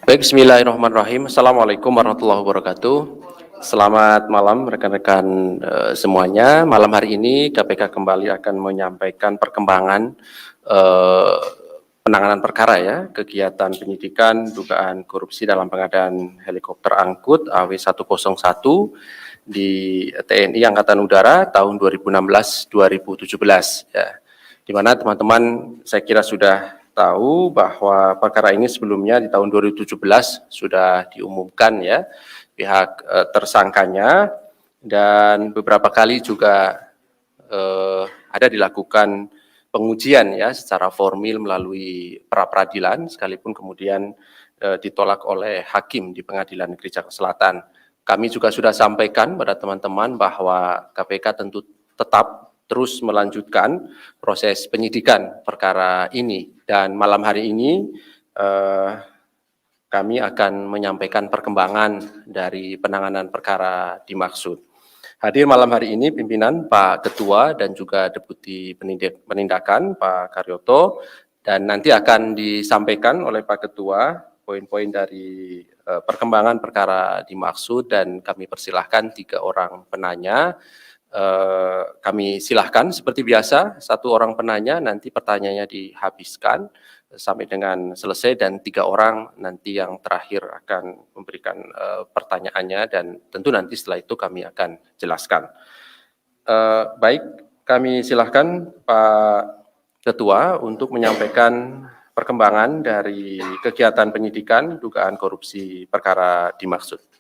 Baik, bismillahirrahmanirrahim. Assalamualaikum warahmatullahi wabarakatuh. Selamat malam rekan-rekan semuanya. Malam hari ini KPK kembali akan menyampaikan perkembangan eh, penanganan perkara ya, kegiatan penyidikan dugaan korupsi dalam pengadaan helikopter angkut AW101 di TNI Angkatan Udara tahun 2016-2017 ya. Di mana teman-teman saya kira sudah tahu bahwa perkara ini sebelumnya di tahun 2017 sudah diumumkan ya pihak tersangkanya, dan beberapa kali juga ada dilakukan pengujian ya secara formil melalui pra-peradilan, sekalipun kemudian ditolak oleh hakim di Pengadilan Negeri Jakarta Selatan. Kami juga sudah sampaikan pada teman-teman bahwa KPK tentu tetap terus melanjutkan proses penyidikan perkara ini, dan malam hari ini kami akan menyampaikan perkembangan dari penanganan perkara dimaksud. Hadir malam hari ini pimpinan Pak Ketua dan juga Deputi Penindakan Pak Karyoto, dan nanti akan disampaikan oleh Pak Ketua poin-poin dari perkembangan perkara dimaksud, dan kami persilahkan 3 orang penanya. Kami silahkan seperti biasa, 1 orang penanya, nanti pertanyaannya dihabiskan sampai dengan selesai, dan 3 orang nanti yang terakhir akan memberikan pertanyaannya, dan tentu nanti setelah itu kami akan jelaskan. Baik, kami silahkan Pak Ketua untuk menyampaikan perkembangan dari kegiatan penyidikan dugaan korupsi perkara dimaksud.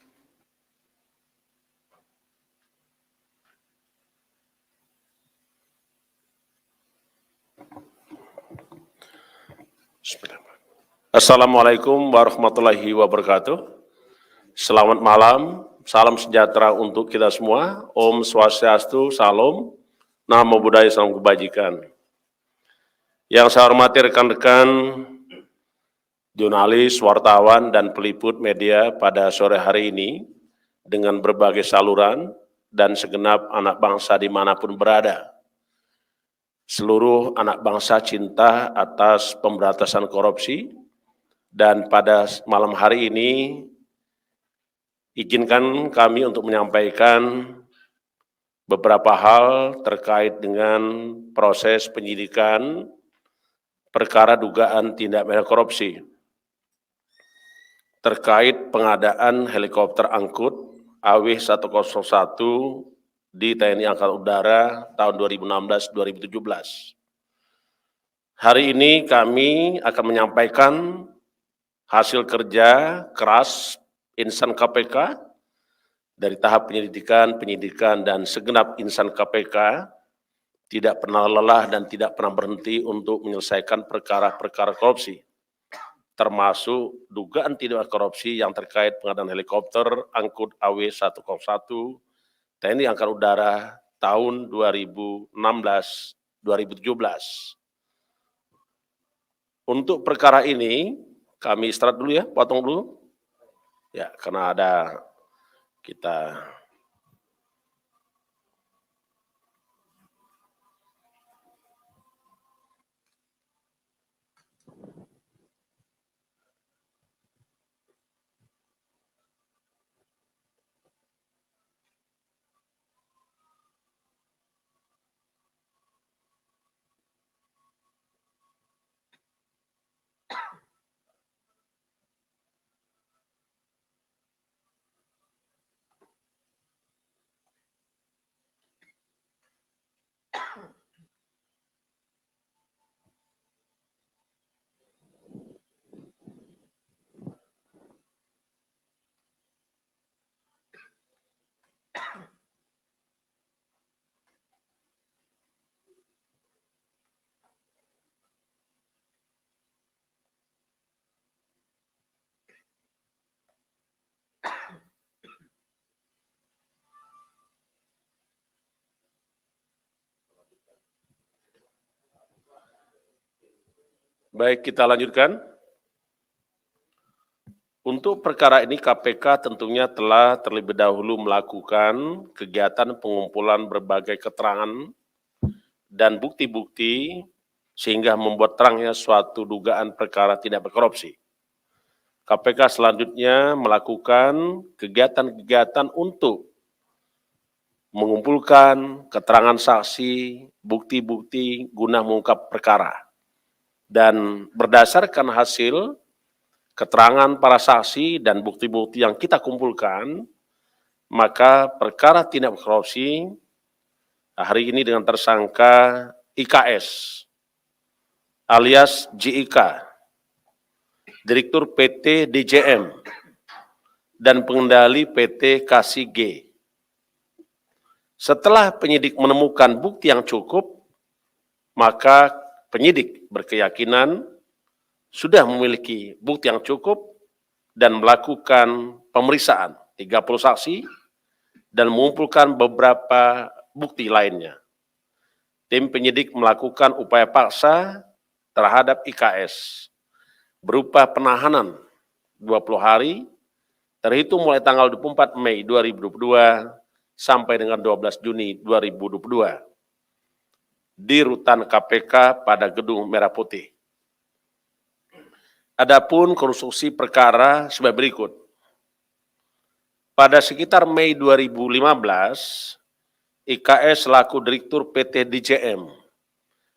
Assalamualaikum warahmatullahi wabarakatuh. Selamat malam, salam sejahtera untuk kita semua. Om Swastiastu, Salam, Namo Buddhaya, Salam Kebajikan. Yang saya hormati rekan-rekan jurnalis, wartawan, dan peliput media pada sore hari ini dengan berbagai saluran dan segenap anak bangsa dimanapun berada. Seluruh anak bangsa cinta atas pemberantasan korupsi, dan pada malam hari ini izinkan kami untuk menyampaikan beberapa hal terkait dengan proses penyidikan perkara dugaan tindak pidana korupsi terkait pengadaan helikopter angkut AW101 di TNI Angkatan Udara tahun 2016-2017. Hari ini kami akan menyampaikan hasil kerja keras insan KPK dari tahap penyidikan, dan segenap insan KPK tidak pernah lelah dan tidak pernah berhenti untuk menyelesaikan perkara-perkara korupsi, termasuk dugaan tindak korupsi yang terkait pengadaan helikopter angkut AW101 TNI Angkatan Udara tahun 2016-2017. Untuk perkara ini, kami istirahat dulu ya, potong dulu. Ya, karena ada kita. Baik, kita lanjutkan. Untuk perkara ini KPK tentunya telah terlebih dahulu melakukan kegiatan pengumpulan berbagai keterangan dan bukti-bukti sehingga membuat terangnya suatu dugaan perkara tindak korupsi. KPK selanjutnya melakukan kegiatan-kegiatan untuk mengumpulkan keterangan saksi, bukti-bukti guna mengungkap perkara. Dan berdasarkan hasil keterangan para saksi dan bukti-bukti yang kita kumpulkan, maka perkara tindak korupsi hari ini dengan tersangka IKS alias JIK, Direktur PT DJM, dan pengendali PT KCG. Setelah penyidik menemukan bukti yang cukup, maka penyidik berkeyakinan sudah memiliki bukti yang cukup dan melakukan pemeriksaan 30 saksi dan mengumpulkan beberapa bukti lainnya. Tim penyidik melakukan upaya paksa terhadap IKS berupa penahanan 20 hari terhitung mulai tanggal 24 Mei 2022 sampai dengan 12 Juni 2022 di rutan KPK pada Gedung Merah Putih. Adapun konstruksi perkara sebagai berikut. Pada sekitar Mei 2015, IKS selaku Direktur PT DJM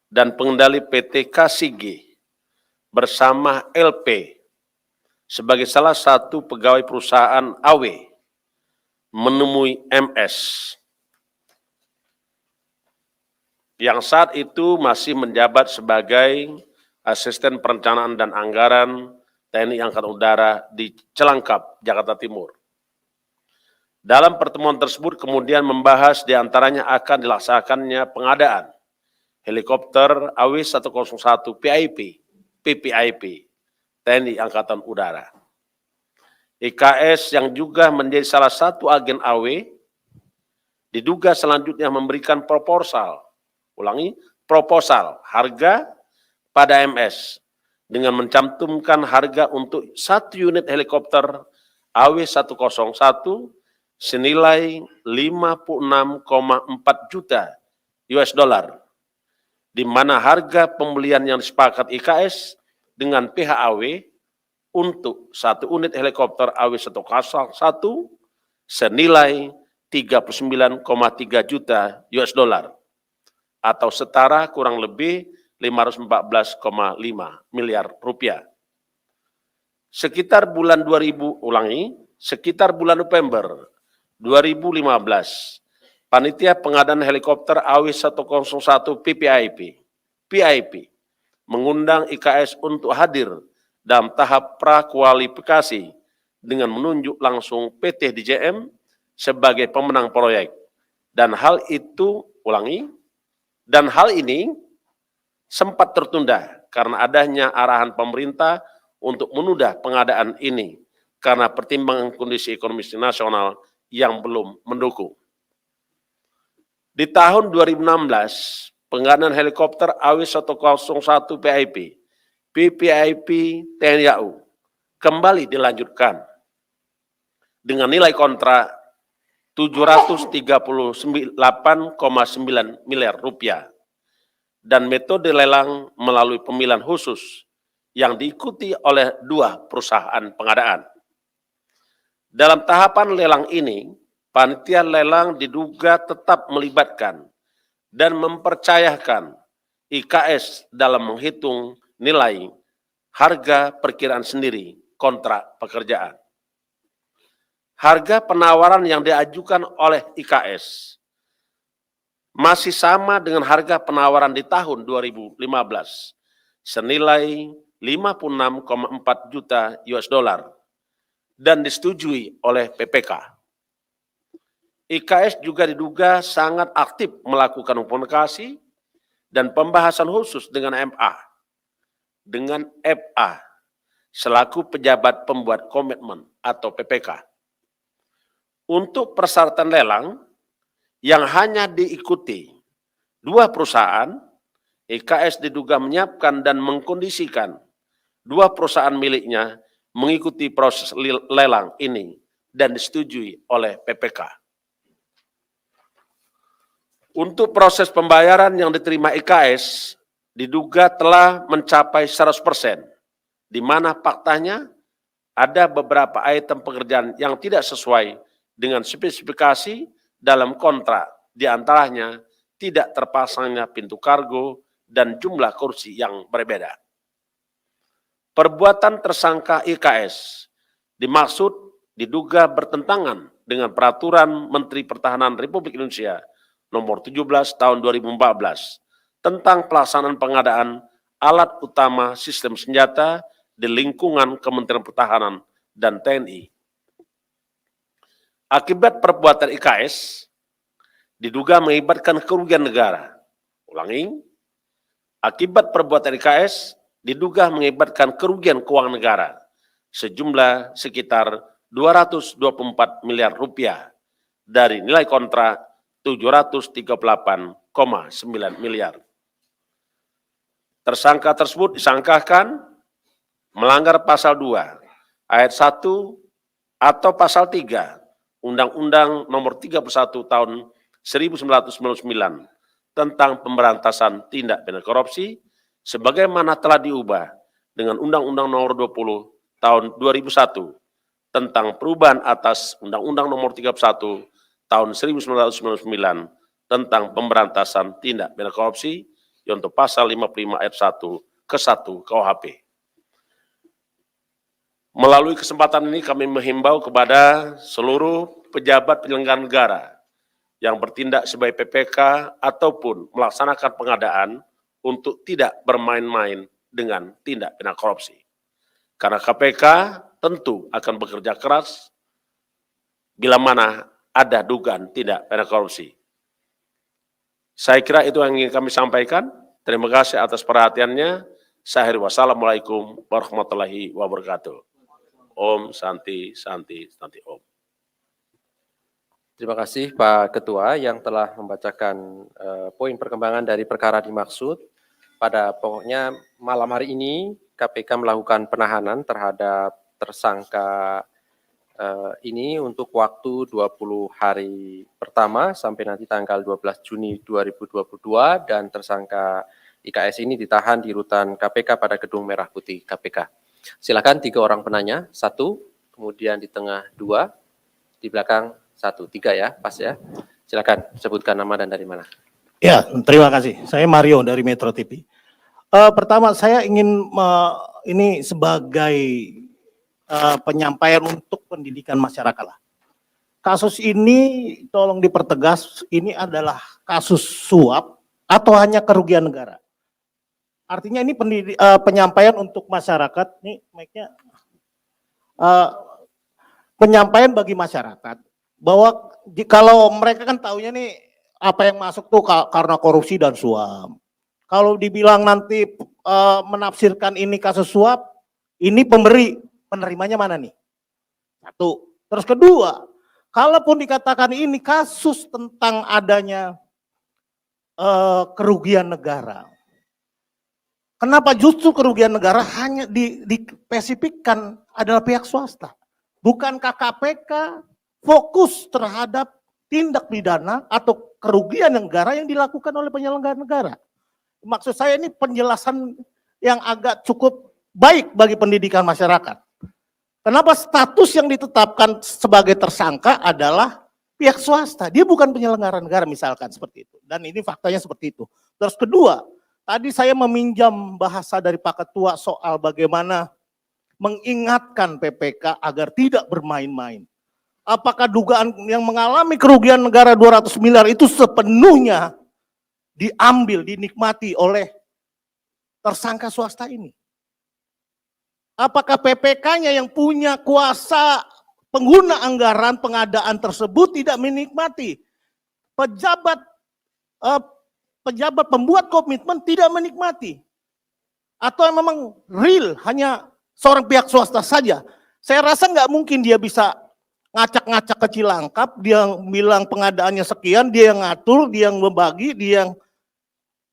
dan pengendali PT KCG bersama LP sebagai salah satu pegawai perusahaan AW menemui MS yang saat itu masih menjabat sebagai Asisten Perencanaan dan Anggaran TNI Angkatan Udara di Celangkap, Jakarta Timur. Dalam pertemuan tersebut kemudian membahas diantaranya akan dilaksanakannya pengadaan helikopter AW101 PPIP TNI Angkatan Udara. IKS yang juga menjadi salah satu agen AW diduga selanjutnya memberikan proposal harga pada MS dengan mencantumkan harga untuk 1 unit helikopter AW101 senilai 56,4 juta US dollar, di mana harga pembelian yang disepakati IKS dengan pihak AW untuk 1 unit helikopter AW101 senilai 39,3 juta US dollar atau setara kurang lebih 514,5 miliar rupiah. Sekitar bulan November 2015, Panitia Pengadaan Helikopter AW101 PIP mengundang IKS untuk hadir dalam tahap prakualifikasi dengan menunjuk langsung PT DJM sebagai pemenang proyek. Dan hal ini sempat tertunda karena adanya arahan pemerintah untuk menunda pengadaan ini karena pertimbangan kondisi ekonomi nasional yang belum mendukung. Di tahun 2016, pengadaan helikopter AW101 PPIP TNI AU kembali dilanjutkan dengan nilai kontrak 739,9 miliar rupiah dan metode lelang melalui pemilihan khusus yang diikuti oleh 2 perusahaan pengadaan. Dalam tahapan lelang ini, panitia lelang diduga tetap melibatkan dan mempercayakan IKS dalam menghitung nilai harga perkiraan sendiri kontrak pekerjaan. Harga penawaran yang diajukan oleh IKS masih sama dengan harga penawaran di tahun 2015 senilai 56,4 juta US dollar dan disetujui oleh PPK. IKS juga diduga sangat aktif melakukan komunikasi dan pembahasan khusus dengan FA selaku pejabat pembuat komitmen atau PPK. Untuk persyaratan lelang yang hanya diikuti 2 perusahaan, IKS diduga menyiapkan dan mengkondisikan 2 perusahaan miliknya mengikuti proses lelang ini dan disetujui oleh PPK. Untuk proses pembayaran yang diterima IKS diduga telah mencapai 100%, di mana faktanya ada beberapa item pekerjaan yang tidak sesuai dengan spesifikasi dalam kontrak, di antaranya tidak terpasangnya pintu kargo dan jumlah kursi yang berbeda. Perbuatan tersangka IKS dimaksud diduga bertentangan dengan Peraturan Menteri Pertahanan Republik Indonesia Nomor 17 Tahun 2014 tentang pelaksanaan pengadaan alat utama sistem senjata di lingkungan Kementerian Pertahanan dan TNI. Akibat perbuatan IKS diduga mengakibatkan kerugian negara. Ulangi, akibat perbuatan IKS diduga mengakibatkan kerugian keuangan negara sejumlah sekitar 224 miliar rupiah dari nilai kontrak 738,9 miliar. Tersangka tersebut disangkakan melanggar pasal 2 ayat 1 atau pasal 3 Undang-Undang Nomor 31 Tahun 1999 tentang pemberantasan tindak pidana korupsi sebagaimana telah diubah dengan Undang-Undang Nomor 20 Tahun 2001 tentang perubahan atas Undang-Undang Nomor 31 Tahun 1999 tentang pemberantasan tindak pidana korupsi yaitu pasal 55 ayat 1 ke 1 KUHP. Melalui kesempatan ini kami menghimbau kepada seluruh pejabat penyelenggara negara yang bertindak sebagai PPK ataupun melaksanakan pengadaan untuk tidak bermain-main dengan tindak pidana korupsi. Karena KPK tentu akan bekerja keras bila mana ada dugaan tindak pidana korupsi. Saya kira itu yang ingin kami sampaikan. Terima kasih atas perhatiannya. Saya akhiri, wassalamualaikum warahmatullahi wabarakatuh. Om Santi Santi Santi Om. Terima kasih Pak Ketua yang telah membacakan poin perkembangan dari perkara dimaksud. Pada pokoknya malam hari ini KPK melakukan penahanan terhadap tersangka ini untuk waktu 20 hari pertama sampai nanti tanggal 12 Juni 2022 dan tersangka IKS ini ditahan di rutan KPK pada Gedung Merah Putih KPK. Silakan 3 orang penanya, 1, kemudian di tengah 2, di belakang 1, 3 ya, pas ya. Silakan sebutkan nama dan dari mana. Ya, terima kasih. Saya Mario dari Metro TV. Pertama saya ingin ini sebagai penyampaian untuk pendidikan masyarakat lah. Kasus ini tolong dipertegas, ini adalah kasus suap atau hanya kerugian negara. Artinya ini penyampaian untuk masyarakat, nih mic-nya, penyampaian bagi masyarakat bahwa kalau mereka kan taunya nih apa yang masuk tuh karena korupsi dan suap. Kalau dibilang nanti menafsirkan ini kasus suap, ini pemberi, penerimanya mana nih? 1. Terus kedua, kalaupun dikatakan ini kasus tentang adanya kerugian negara, kenapa justru kerugian negara hanya dispesifikkan adalah pihak swasta? Bukankah KPK fokus terhadap tindak pidana atau kerugian negara yang dilakukan oleh penyelenggara negara? Maksud saya ini penjelasan yang agak cukup baik bagi pendidikan masyarakat. Kenapa status yang ditetapkan sebagai tersangka adalah pihak swasta? Dia bukan penyelenggara negara misalkan seperti itu. Dan ini faktanya seperti itu. Terus kedua, tadi saya meminjam bahasa dari Pak Ketua soal bagaimana mengingatkan PPK agar tidak bermain-main. Apakah dugaan yang mengalami kerugian negara 200 miliar itu sepenuhnya diambil, dinikmati oleh tersangka swasta ini? Apakah PPK-nya yang punya kuasa pengguna anggaran pengadaan tersebut tidak menikmati? Pejabat pembuat komitmen tidak menikmati? Atau memang real hanya seorang pihak swasta saja? Saya rasa nggak mungkin dia bisa ngacak-ngacak ke Cilangkap, dia bilang pengadaannya sekian, dia yang ngatur, dia yang membagi, dia yang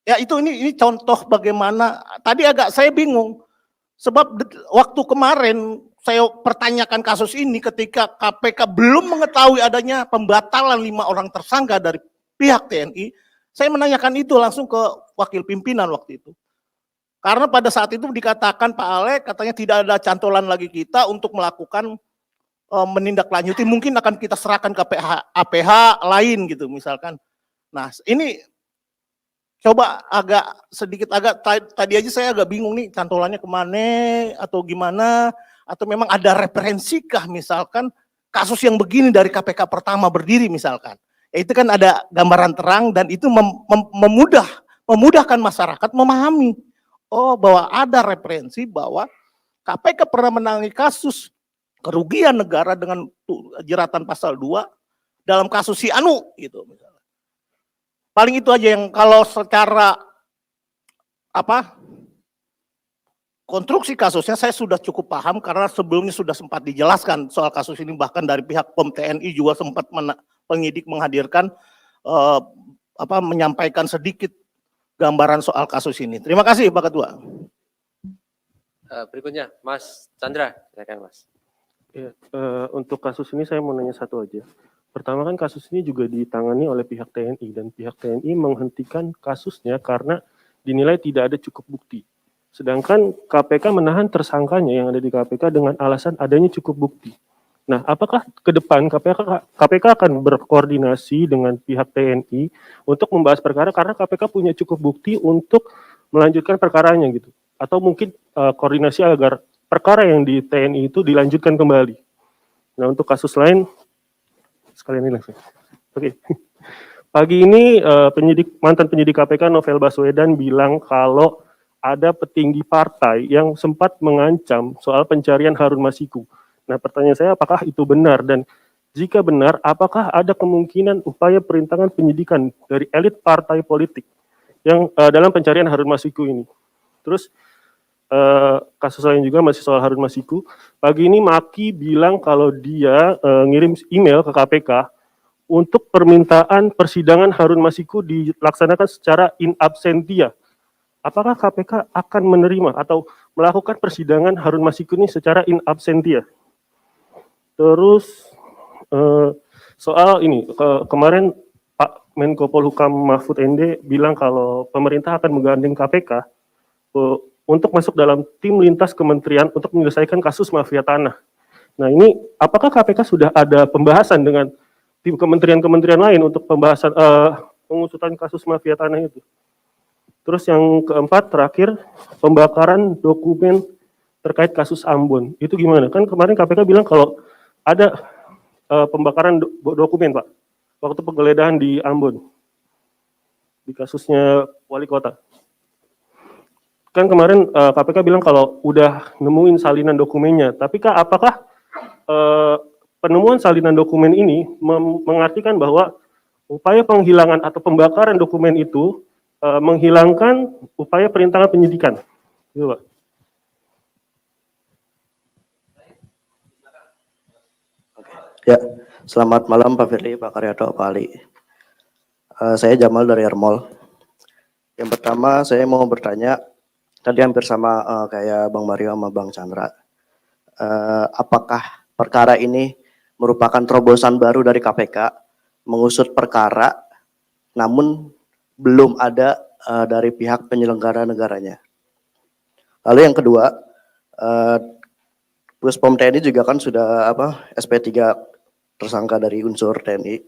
ya itu ini contoh bagaimana tadi agak saya bingung sebab waktu kemarin saya pertanyakan kasus ini ketika KPK belum mengetahui adanya pembatalan 5 orang tersangka dari pihak TNI, saya menanyakan itu langsung ke wakil pimpinan waktu itu. Karena pada saat itu dikatakan Pak Ale katanya tidak ada cantolan lagi kita untuk melakukan menindaklanjuti, mungkin akan kita serahkan ke APH lain gitu misalkan. Nah ini coba tadi aja saya agak bingung nih cantolannya kemana atau gimana, atau memang ada referensikah misalkan kasus yang begini dari KPK pertama berdiri misalkan. Ya, itu kan ada gambaran terang dan itu memudahkan masyarakat memahami. Oh, bahwa ada referensi bahwa KPK pernah menangani kasus kerugian negara dengan jeratan pasal 2 dalam kasus si Anu gitu misalnya. Paling itu aja yang kalau secara konstruksi kasusnya saya sudah cukup paham karena sebelumnya sudah sempat dijelaskan soal kasus ini, bahkan dari pihak POM TNI juga sempat penyidik menghadirkan menyampaikan sedikit gambaran soal kasus ini. Terima kasih Pak Ketua. Berikutnya Mas Chandra, silakan Mas. Ya, untuk kasus ini saya mau nanya satu aja. Pertama kan kasus ini juga ditangani oleh pihak TNI dan pihak TNI menghentikan kasusnya karena dinilai tidak ada cukup bukti. Sedangkan KPK menahan tersangkanya yang ada di KPK dengan alasan adanya cukup bukti. Nah, apakah ke depan KPK akan berkoordinasi dengan pihak TNI untuk membahas perkara karena KPK punya cukup bukti untuk melanjutkan perkaranya gitu? Atau mungkin koordinasi agar perkara yang di TNI itu dilanjutkan kembali. Nah, untuk kasus lain sekalian ini langsung. Oke. Pagi ini mantan penyidik KPK Novel Baswedan bilang kalau ada petinggi partai yang sempat mengancam soal pencarian Harun Masiku. Nah, pertanyaan saya apakah itu benar dan jika benar, apakah ada kemungkinan upaya perintangan penyidikan dari elit partai politik yang dalam pencarian Harun Masiku ini? Terus kasus lain juga masih soal Harun Masiku. Pagi ini Maki bilang kalau dia ngirim email ke KPK untuk permintaan persidangan Harun Masiku dilaksanakan secara in absentia. Apakah KPK akan menerima atau melakukan persidangan Harun Masiku ini secara in absentia? Terus soal ini, kemarin Pak Menko Polhukam Mahfud MD bilang kalau pemerintah akan menggandeng KPK untuk masuk dalam tim lintas kementerian untuk menyelesaikan kasus mafia tanah. Nah ini, apakah KPK sudah ada pembahasan dengan tim kementerian-kementerian lain untuk pembahasan pengusutan kasus mafia tanah itu? Terus yang keempat, terakhir, pembakaran dokumen terkait kasus Ambon. Itu gimana? Kan kemarin KPK bilang kalau ada pembakaran dokumen, Pak, waktu penggeledahan di Ambon, di kasusnya wali kota. Kan kemarin KPK bilang kalau udah nemuin salinan dokumennya, tapi apakah penemuan salinan dokumen ini mengartikan bahwa upaya penghilangan atau pembakaran dokumen itu menghilangkan upaya perintangan penyidikan? Gitu, Pak. Ya, selamat malam Pak Firly, Pak Karyato, Pak Ali. Saya Jamal dari Ermol. Yang pertama saya mau bertanya, tadi hampir sama kayak Bang Mario sama Bang Chandra. Apakah perkara ini merupakan terobosan baru dari KPK mengusut perkara, namun belum ada dari pihak penyelenggara negaranya? Lalu yang kedua, Puspom TNI juga kan sudah SP3 tersangka dari unsur TNI.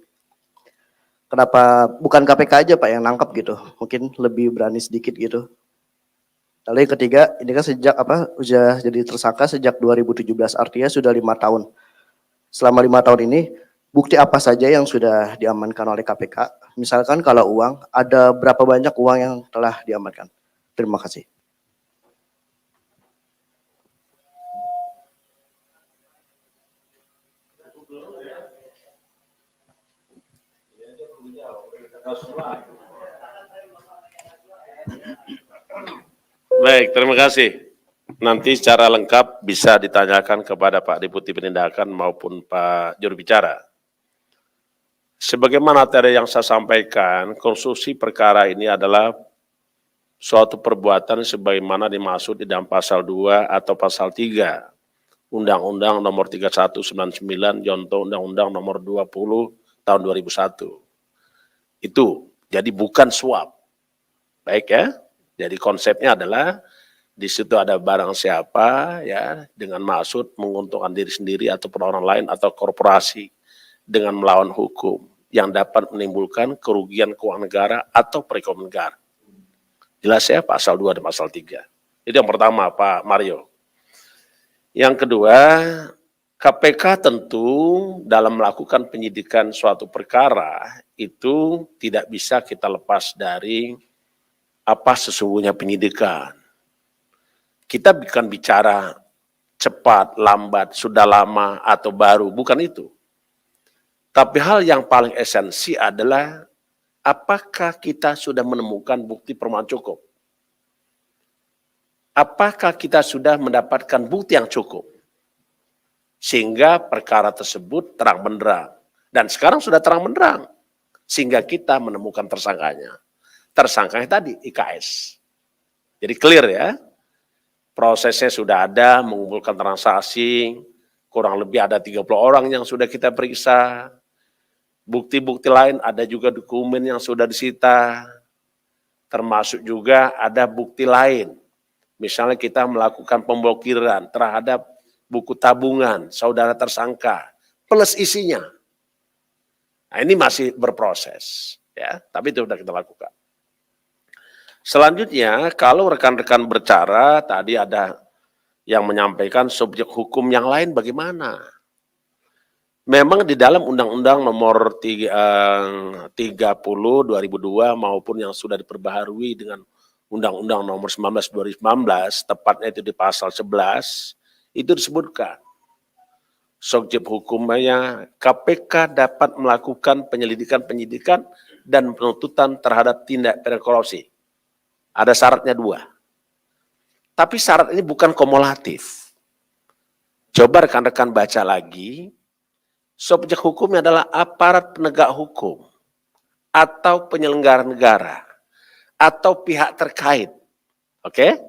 Kenapa bukan KPK aja Pak yang nangkap gitu? Mungkin lebih berani sedikit gitu. Lalu yang ketiga, ini kan udah jadi tersangka sejak 2017, artinya sudah 5 tahun. Selama 5 tahun ini, bukti apa saja yang sudah diamankan oleh KPK? Misalkan kalau uang, ada berapa banyak uang yang telah diamankan? Terima kasih. Baik, terima kasih. Nanti secara lengkap bisa ditanyakan kepada Pak Deputi Penindakan maupun Pak Juru Bicara. Sebagaimana tadi yang saya sampaikan, konstruksi perkara ini adalah suatu perbuatan sebagaimana dimaksud di dalam pasal 2 atau pasal 3 Undang-Undang nomor 3199 Jonto Undang-Undang nomor 20 tahun 2001. Itu, jadi bukan suap. Baik ya, jadi konsepnya adalah Di situ ada barang siapa ya dengan maksud menguntungkan diri sendiri ataupun orang lain atau korporasi dengan melawan hukum yang dapat menimbulkan kerugian keuangan negara atau perekonomian negara. Jelas ya pasal 2 dan pasal 3. Itu yang pertama Pak Mario. Yang kedua, KPK tentu dalam melakukan penyidikan suatu perkara itu tidak bisa kita lepas dari apa sesungguhnya penyidikan. Kita bukan bicara cepat, lambat, sudah lama, atau baru, bukan itu. Tapi hal yang paling esensi adalah apakah kita sudah menemukan bukti permulaan cukup? Apakah kita sudah mendapatkan bukti yang cukup? Sehingga perkara tersebut terang benderang. Dan sekarang sudah terang benderang. Sehingga kita menemukan tersangkanya. Tersangkanya tadi IKS. Jadi clear ya. Prosesnya sudah ada, mengumpulkan transaksi, kurang lebih ada 30 orang yang sudah kita periksa. Bukti-bukti lain ada juga dokumen yang sudah disita. Termasuk juga ada bukti lain. Misalnya kita melakukan pemblokiran terhadap buku tabungan saudara tersangka plus isinya. Nah, ini masih berproses ya, tapi itu sudah kita lakukan. Selanjutnya, kalau rekan-rekan bercara, tadi ada yang menyampaikan subjek hukum yang lain bagaimana? Memang di dalam Undang-Undang Nomor 30 2002 maupun yang sudah diperbaharui dengan Undang-Undang Nomor 19 2019, tepatnya itu di pasal 11, itu disebutkan. Subjek hukumnya KPK dapat melakukan penyidikan dan penuntutan terhadap tindak pidana korupsi. Ada syaratnya 2. Tapi syarat ini bukan kumulatif. Coba rekan-rekan baca lagi. Subjek hukumnya adalah aparat penegak hukum atau penyelenggara negara atau pihak terkait. Oke?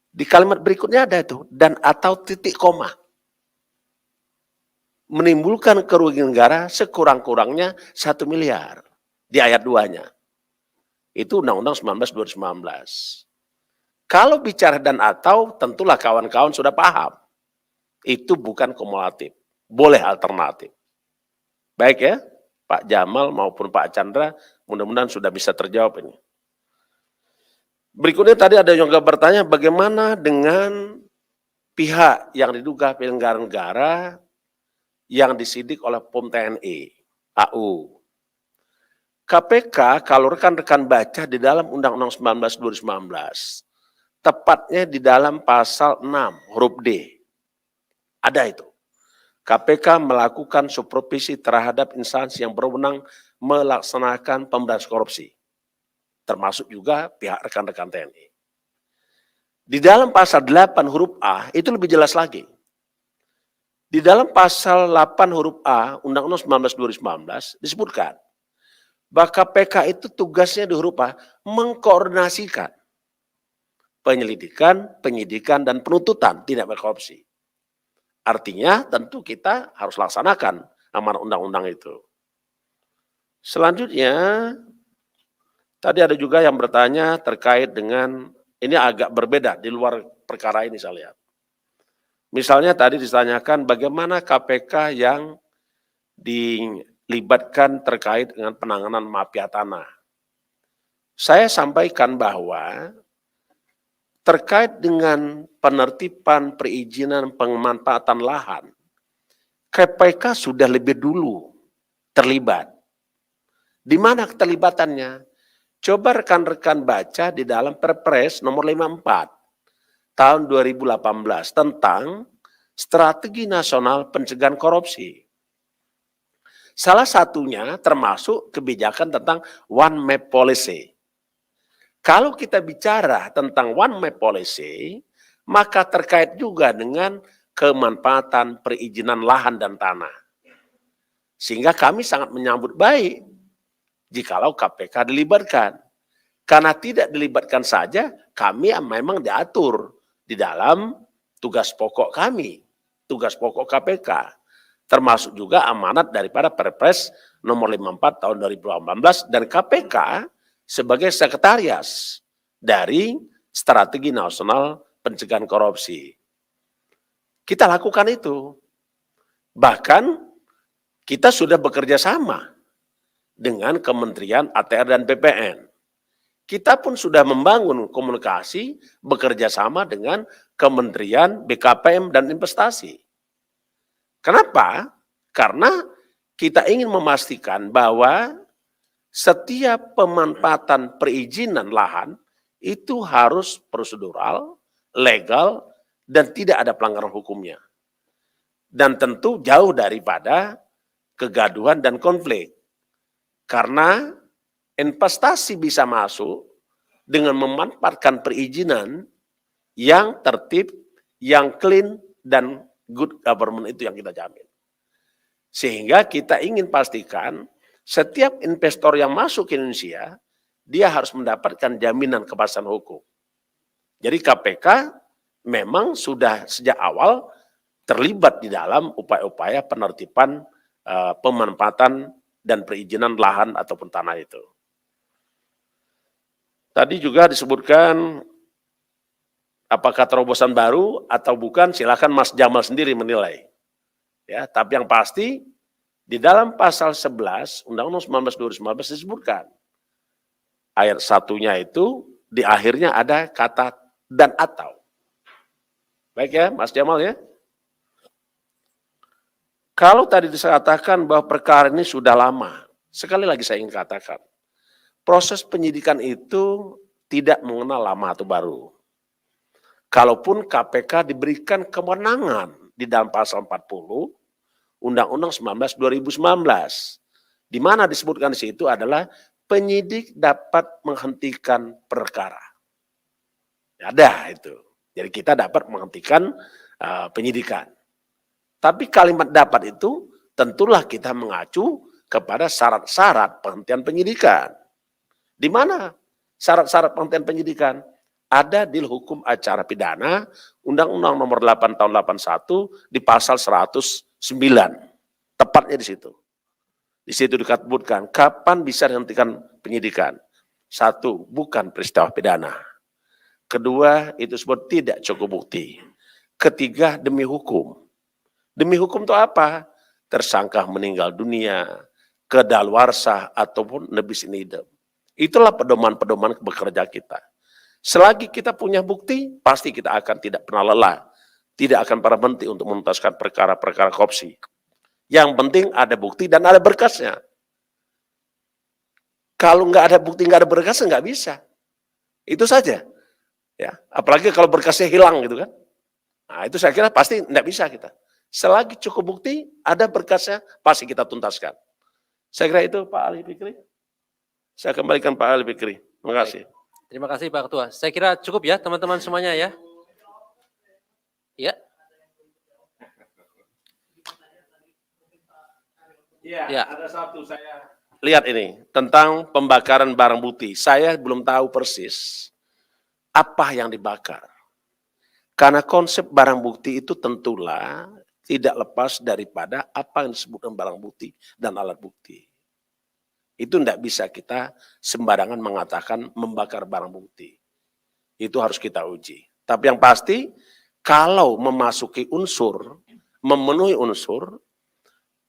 Di kalimat berikutnya ada itu dan atau titik koma. Menimbulkan kerugian negara sekurang-kurangnya 1 miliar di ayat 2-nya. Itu Undang-Undang 19 2019. Kalau bicara dan atau, tentulah kawan-kawan sudah paham. Itu bukan kumulatif. Boleh alternatif. Baik ya, Pak Jamal maupun Pak Chandra, mudah-mudahan sudah bisa terjawab ini. Berikutnya tadi ada yang juga bertanya, bagaimana dengan pihak yang diduga penyelenggara negara yang disidik oleh POM TNI, AU. KPK kalau rekan-rekan baca di dalam Undang-Undang 19 2019, tepatnya di dalam pasal 6 huruf D, ada itu. KPK melakukan supervisi terhadap instansi yang berwenang melaksanakan pemberantasan korupsi, termasuk juga pihak rekan-rekan TNI. Di dalam pasal 8 huruf A, itu lebih jelas lagi. Di dalam pasal 8 huruf A, Undang-Undang 19 2019, disebutkan, bahwa KPK itu tugasnya di huruf A, mengkoordinasikan penyelidikan, penyidikan, dan penuntutan tindak pidana korupsi. Artinya tentu kita harus laksanakan amanat undang-undang itu. Selanjutnya, tadi ada juga yang bertanya terkait dengan, ini agak berbeda di luar perkara ini saya lihat. Misalnya tadi ditanyakan bagaimana KPK yang dilibatkan terkait dengan penanganan mafia tanah. Saya sampaikan bahwa terkait dengan penertiban perizinan pemanfaatan lahan, KPK sudah lebih dulu terlibat. Di mana keterlibatannya? Coba rekan-rekan baca di dalam Perpres nomor 54 tahun 2018 tentang Strategi Nasional Pencegahan Korupsi. Salah satunya termasuk kebijakan tentang One Map Policy. Kalau kita bicara tentang One Map Policy, maka terkait juga dengan kemanfaatan perizinan lahan dan tanah. Sehingga kami sangat menyambut baik jikalau KPK dilibatkan. Karena tidak dilibatkan saja, kami memang diatur di dalam tugas pokok kami, tugas pokok KPK. Termasuk juga amanat daripada Perpres nomor 54 tahun 2018 dan KPK sebagai sekretariat dari strategi nasional pencegahan korupsi. Kita lakukan itu. Bahkan kita sudah bekerja sama dengan Kementerian ATR dan BPN. Kita pun sudah membangun komunikasi bekerja sama dengan Kementerian BKPM dan Investasi. Kenapa? Karena kita ingin memastikan bahwa setiap pemanfaatan perizinan lahan itu harus prosedural, legal, dan tidak ada pelanggaran hukumnya. Dan tentu jauh daripada kegaduhan dan konflik. Karena investasi bisa masuk dengan memanfaatkan perizinan yang tertib, yang clean, dan good government itu yang kita jamin. Sehingga kita ingin pastikan setiap investor yang masuk ke Indonesia, dia harus mendapatkan jaminan kepastian hukum. Jadi KPK memang sudah sejak awal terlibat di dalam upaya-upaya penertiban pemanfaatan dan perizinan lahan ataupun tanah itu. Tadi juga disebutkan apakah terobosan baru atau bukan, silakan Mas Jamal sendiri menilai. Ya, tapi yang pasti di dalam pasal 11 Undang-Undang 19 2019 disebutkan ayat satunya itu di akhirnya ada kata dan atau. Baik ya, Mas Jamal ya. Kalau tadi disatakan bahwa perkara ini sudah lama, sekali lagi saya ingin katakan, proses penyidikan itu tidak mengenal lama atau baru. Kalaupun KPK diberikan kewenangan di dalam pasal 40 Undang-Undang 19 2019, di mana disebutkan di situ adalah penyidik dapat menghentikan perkara. Ada itu. Jadi kita dapat menghentikan penyidikan. Tapi kalimat dapat itu tentulah kita mengacu kepada syarat-syarat penghentian penyidikan. Di mana syarat-syarat penghentian penyidikan? Ada di hukum acara pidana Undang-Undang nomor 8 tahun 81 di pasal 109. Tepatnya di situ. Di situ disebutkan kapan bisa dihentikan penyidikan. Satu, bukan peristiwa pidana. Kedua, itu sebut tidak cukup bukti. Ketiga, demi hukum. Demi hukum itu apa? Tersangka meninggal dunia, kedaluarsa ataupun nebis in idem. Itulah pedoman-pedoman bekerja kita. Selagi kita punya bukti, pasti kita akan tidak pernah lelah. Tidak akan pernah berhenti untuk menuntaskan perkara-perkara korupsi. Yang penting ada bukti dan ada berkasnya. Kalau nggak ada bukti, nggak ada berkasnya, nggak bisa. Itu saja. Ya, apalagi kalau berkasnya hilang gitu kan. Nah, itu saya kira pasti nggak bisa kita. Selagi cukup bukti, ada berkasnya, pasti kita tuntaskan. Saya kira itu Pak Ali Fikri. Saya kembalikan Pak Ali Fikri. Terima kasih. Terima kasih Pak Ketua. Saya kira cukup ya teman-teman semuanya ya. Ya. Ya, ada satu saya lihat ini tentang pembakaran barang bukti. Saya belum tahu persis apa yang dibakar. Karena konsep barang bukti itu tentulah tidak lepas daripada apa yang disebutkan barang bukti dan alat bukti. Itu tidak bisa kita sembarangan mengatakan membakar barang bukti. Itu harus kita uji. Tapi yang pasti, kalau memasuki unsur, memenuhi unsur,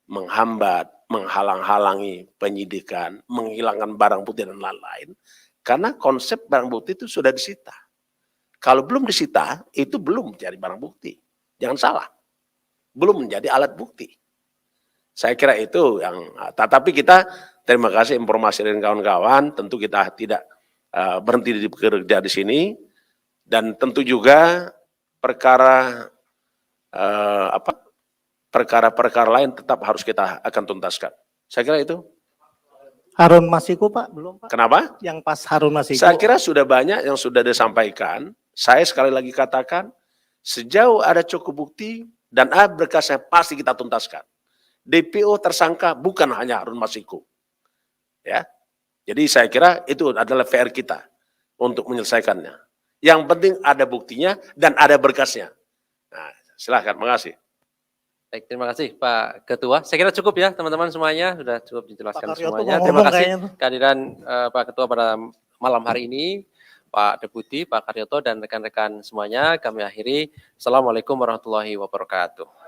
menghambat, menghalang-halangi penyidikan, menghilangkan barang bukti dan lain-lain, karena konsep barang bukti itu sudah disita. Kalau belum disita, itu belum menjadi barang bukti. Jangan salah. Belum menjadi alat bukti. Saya kira itu yang, tetapi kita terima kasih informasi dari kawan-kawan, tentu kita tidak berhenti di bekerja di sini, dan tentu juga perkara-perkara lain tetap harus kita akan tuntaskan. Saya kira itu. Harun Masiku Pak, belum Pak? Kenapa? Yang pas Harun Masiku. Saya kira sudah banyak yang sudah disampaikan. Saya sekali lagi katakan, sejauh ada cukup bukti dan ada berkasnya pasti kita tuntaskan. DPO tersangka bukan hanya Harun Masiku. Ya. Jadi saya kira itu adalah PR kita untuk menyelesaikannya. Yang penting ada buktinya dan ada berkasnya. Nah, silahkan, makasih. Baik, terima kasih Pak Ketua. Saya kira cukup ya teman-teman semuanya, sudah cukup dijelaskan Pak Karyoto semuanya. mau Terima ngomong kasih kayaknya tuh. kehadiran Pak Ketua pada malam hari ini. Pak Deputi, Pak Karyoto, dan rekan-rekan semuanya. Kami akhiri. Assalamualaikum warahmatullahi wabarakatuh.